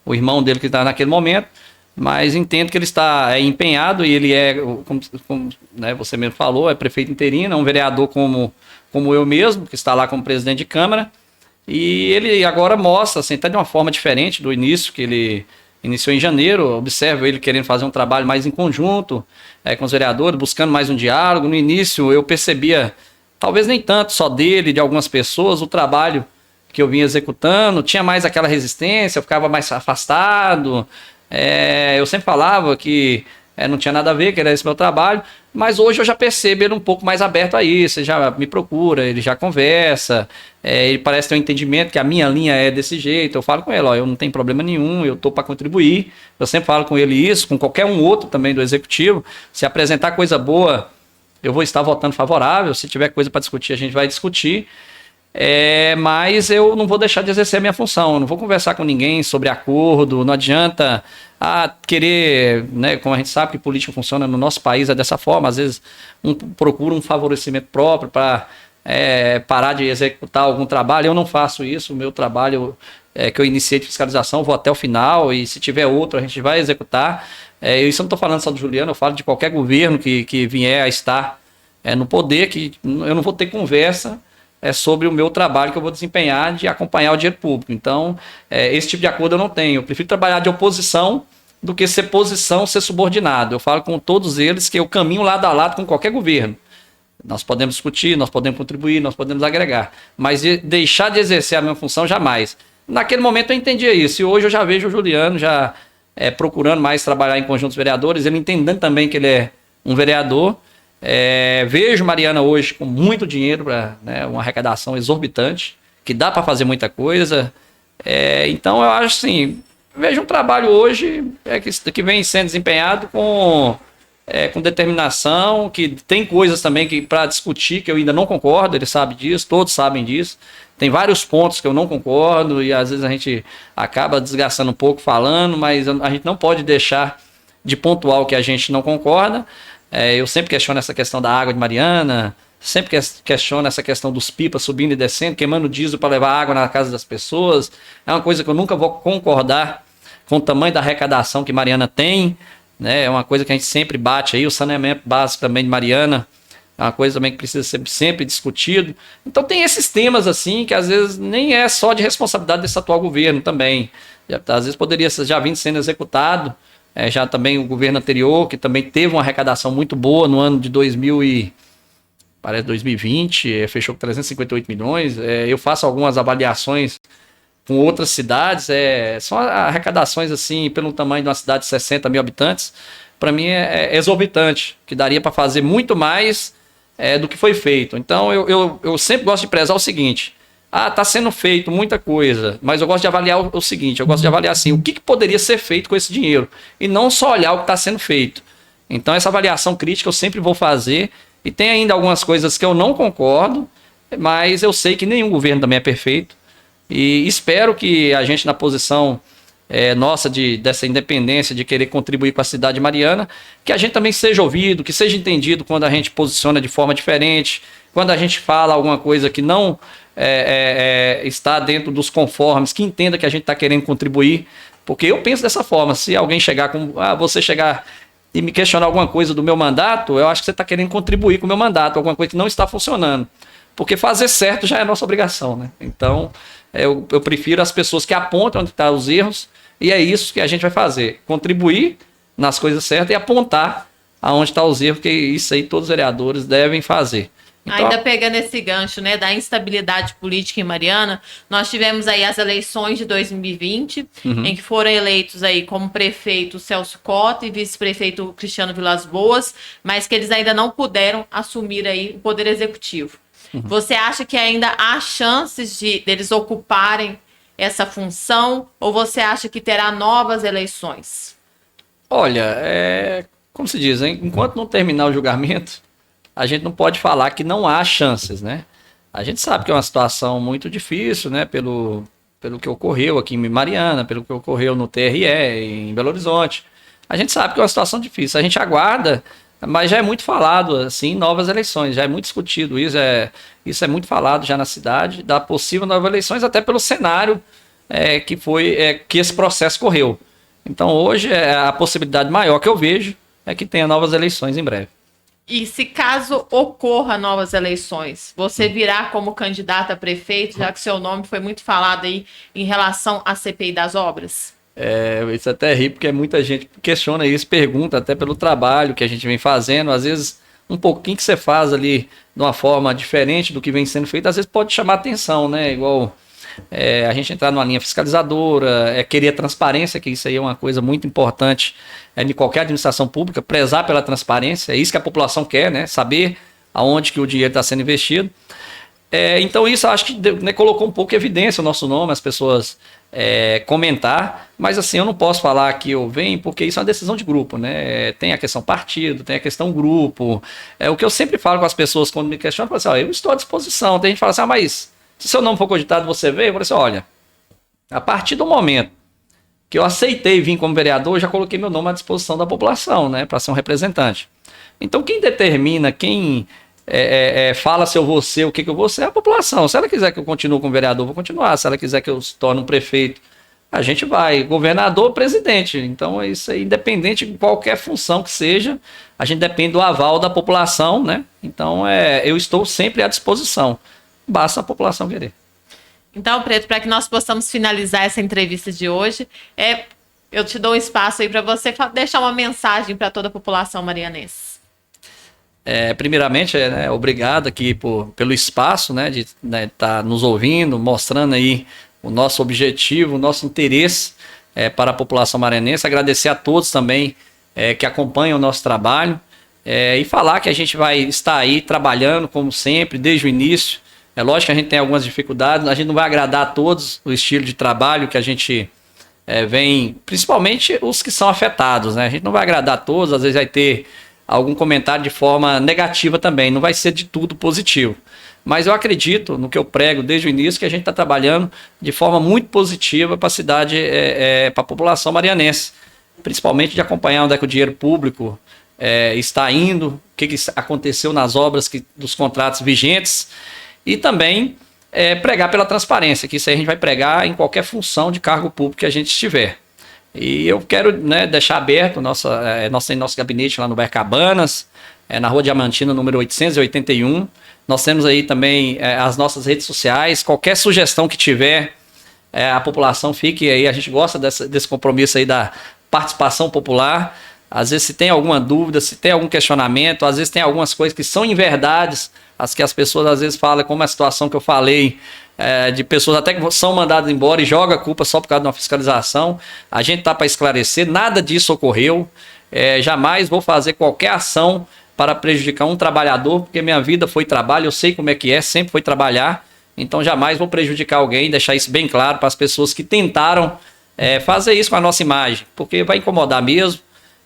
o irmão dele que está naquele momento, mas entendo que ele está empenhado, e ele como né, você mesmo falou, é prefeito interino, é um vereador como eu mesmo, que está lá como presidente de Câmara, e ele agora mostra, assim, até de uma forma diferente do início, que ele iniciou em janeiro. Observo ele querendo fazer um trabalho mais em conjunto com os vereadores, buscando mais um diálogo. No início eu percebia, talvez nem tanto só dele, de algumas pessoas, o trabalho que eu vinha executando, tinha mais aquela resistência, eu ficava mais afastado. Eu sempre falava que não tinha nada a ver, que era esse meu trabalho, mas hoje eu já percebo ele um pouco mais aberto a isso. Ele já me procura, ele já conversa, ele parece ter um entendimento que a minha linha é desse jeito. Eu falo com ele, eu não tenho problema nenhum, eu estou para contribuir. Eu sempre falo com ele isso, com qualquer um outro também do executivo. Se apresentar coisa boa, eu vou estar votando favorável. Se tiver coisa para discutir, a gente vai discutir. Mas eu não vou deixar de exercer a minha função, eu não vou conversar com ninguém sobre acordo, não adianta querer, né, como a gente sabe que política funciona no nosso país, é dessa forma, às vezes procura um favorecimento próprio para parar de executar algum trabalho. Eu não faço isso, o meu trabalho que eu iniciei de fiscalização, vou até o final, e se tiver outro a gente vai executar. Isso eu não estou falando só do Juliano, eu falo de qualquer governo que vier a estar no poder, que eu não vou ter conversa sobre o meu trabalho que eu vou desempenhar de acompanhar o dinheiro público. Então, esse tipo de acordo eu não tenho. Eu prefiro trabalhar de oposição do que ser posição, ser subordinado. Eu falo com todos eles que eu caminho lado a lado com qualquer governo. Nós podemos discutir, nós podemos contribuir, nós podemos agregar, mas deixar de exercer a minha função, jamais. Naquele momento eu entendia isso, e hoje eu já vejo o Juliano já procurando mais trabalhar em conjunto dos vereadores, ele entendendo também que ele é um vereador. Vejo Mariana hoje com muito dinheiro para uma arrecadação exorbitante, que dá para fazer muita coisa. Então eu acho assim, vejo um trabalho hoje que vem sendo desempenhado com determinação, que tem coisas também para discutir que eu ainda não concordo, ele sabe disso, todos sabem disso. Tem vários pontos que eu não concordo, e às vezes a gente acaba desgastando um pouco falando, mas a gente não pode deixar de pontuar o que a gente não concorda. Eu sempre questiono essa questão da água de Mariana, sempre questiono essa questão dos pipas subindo e descendo, queimando diesel para levar água na casa das pessoas. É uma coisa que eu nunca vou concordar com o tamanho da arrecadação que Mariana tem, né? É uma coisa que a gente sempre bate aí. O saneamento básico também de Mariana é uma coisa também que precisa ser sempre discutido. Então tem esses temas assim que às vezes nem é só de responsabilidade desse atual governo também. Às vezes poderia já vir sendo executado. Já também o governo anterior, que também teve uma arrecadação muito boa no ano de 2020, fechou com 358 milhões. Eu faço algumas avaliações com outras cidades, são arrecadações assim, pelo tamanho de uma cidade de 60 mil habitantes, para mim é exorbitante, que daria para fazer muito mais do que foi feito. Então eu sempre gosto de prezar o seguinte: está sendo feito muita coisa, mas eu gosto de avaliar o seguinte, eu gosto de avaliar assim, o que poderia ser feito com esse dinheiro, e não só olhar o que está sendo feito. Então essa avaliação crítica eu sempre vou fazer, e tem ainda algumas coisas que eu não concordo, mas eu sei que nenhum governo também é perfeito, e espero que a gente na posição nossa dessa independência, de querer contribuir com a cidade de Mariana, que a gente também seja ouvido, que seja entendido quando a gente posiciona de forma diferente, quando a gente fala alguma coisa que não está dentro dos conformes, que entenda que a gente está querendo contribuir, porque eu penso dessa forma, se alguém chegar você chegar e me questionar alguma coisa do meu mandato, eu acho que você está querendo contribuir com o meu mandato, alguma coisa que não está funcionando, porque fazer certo já é nossa obrigação, né? Então, eu prefiro as pessoas que apontam onde estão os erros, e é isso que a gente vai fazer, contribuir nas coisas certas e apontar aonde estão os erros, porque isso aí todos os vereadores devem fazer. Então, ainda pegando esse gancho, né, da instabilidade política em Mariana, nós tivemos aí as eleições de 2020, em que foram eleitos aí como prefeito Celso Cota e vice-prefeito Cristiano Vilas Boas, mas que eles ainda não puderam assumir aí o poder executivo. Você acha que ainda há chances deles ocuparem essa função, ou você acha que terá novas eleições? olha, como se diz, hein? Enquanto não terminar o julgamento, a gente não pode falar que não há chances, né? A gente sabe que é uma situação muito difícil, né? Pelo que ocorreu aqui em Mariana, pelo que ocorreu no TRE, em Belo Horizonte. A gente sabe que é uma situação difícil. A gente aguarda, mas já é muito falado, assim, novas eleições. Já é muito discutido isso. Isso é muito falado já na cidade, da possível novas eleições, até pelo cenário que esse processo correu. Então, hoje, a possibilidade maior que eu vejo é que tenha novas eleições em breve. E se caso ocorra novas eleições, você virá como candidato a prefeito, já que seu nome foi muito falado aí em relação à CPI das obras? Isso até ri, porque muita gente questiona isso, pergunta até pelo trabalho que a gente vem fazendo. Às vezes, um pouquinho que você faz ali de uma forma diferente do que vem sendo feito, às vezes pode chamar atenção, né? Igual a gente entrar numa linha fiscalizadora, querer transparência, que isso aí é uma coisa muito importante em qualquer administração pública, prezar pela transparência, é isso que a população quer, né? Saber aonde que o dinheiro está sendo investido. Então isso eu acho que, né, colocou um pouco em evidência o nosso nome, as pessoas comentar, mas assim, eu não posso falar que eu venho, porque isso é uma decisão de grupo, né? Tem a questão partido, tem a questão grupo. O que eu sempre falo com as pessoas quando me questionam, eu falo assim, eu estou à disposição. Tem gente que fala assim, mas se seu nome for cogitado, você veio? Eu falo assim, olha, a partir do momento que eu aceitei vir como vereador, eu já coloquei meu nome à disposição da população, né, para ser um representante. Então, quem determina, quem fala se eu vou ser, o que eu vou ser, é a população. Se ela quiser que eu continue como vereador, eu vou continuar. Se ela quiser que eu se torne um prefeito, a gente vai. Governador, presidente. Então, é isso aí, independente de qualquer função que seja, a gente depende do aval da população, né? Então, eu estou sempre à disposição. Basta a população querer. Então, Preto, para que nós possamos finalizar essa entrevista de hoje, eu te dou um espaço aí para você deixar uma mensagem para toda a população marianense. Primeiramente, obrigado aqui pelo espaço, né, de estar nos ouvindo, mostrando aí o nosso objetivo, o nosso interesse para a população marianense. Agradecer a todos também que acompanham o nosso trabalho e falar que a gente vai estar aí trabalhando, como sempre, desde o início. É lógico que a gente tem algumas dificuldades, a gente não vai agradar a todos o estilo de trabalho que a gente vem, principalmente os que são afetados, né? A gente não vai agradar a todos, às vezes vai ter algum comentário de forma negativa também, não vai ser de tudo positivo. Mas eu acredito, no que eu prego desde o início, que a gente está trabalhando de forma muito positiva para a cidade, para a população marianense, principalmente de acompanhar onde é que o dinheiro público está indo, o que aconteceu nas obras dos contratos vigentes, e também pregar pela transparência, que isso aí a gente vai pregar em qualquer função de cargo público que a gente estiver. E eu quero, né, deixar aberto nosso gabinete lá no Bairro Cabanas, na Rua Diamantina, número 881. Nós temos aí também as nossas redes sociais. Qualquer sugestão que tiver, a população fique aí. A gente gosta desse compromisso aí da participação popular. Às vezes, se tem alguma dúvida, se tem algum questionamento, às vezes tem algumas coisas que são inverdades, as que as pessoas às vezes falam, como a situação que eu falei, de pessoas até que são mandadas embora e jogam a culpa só por causa de uma fiscalização. A gente está para esclarecer, nada disso ocorreu. Jamais vou fazer qualquer ação para prejudicar um trabalhador, porque minha vida foi trabalho, eu sei como é que sempre foi trabalhar, então jamais vou prejudicar alguém, deixar isso bem claro para as pessoas que tentaram fazer isso com a nossa imagem, porque vai incomodar mesmo.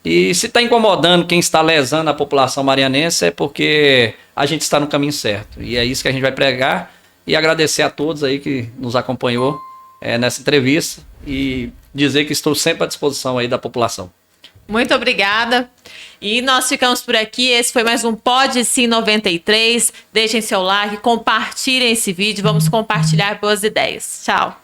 E se está incomodando quem está lesando a população marianense, é porque a gente está no caminho certo. E é isso que a gente vai pregar. E agradecer a todos aí que nos acompanhou nessa entrevista. e dizer que estou sempre à disposição aí da população. Muito obrigada. E nós ficamos por aqui. Esse foi mais um Pode Sim 93. Deixem seu like, compartilhem esse vídeo. Vamos compartilhar boas ideias. Tchau.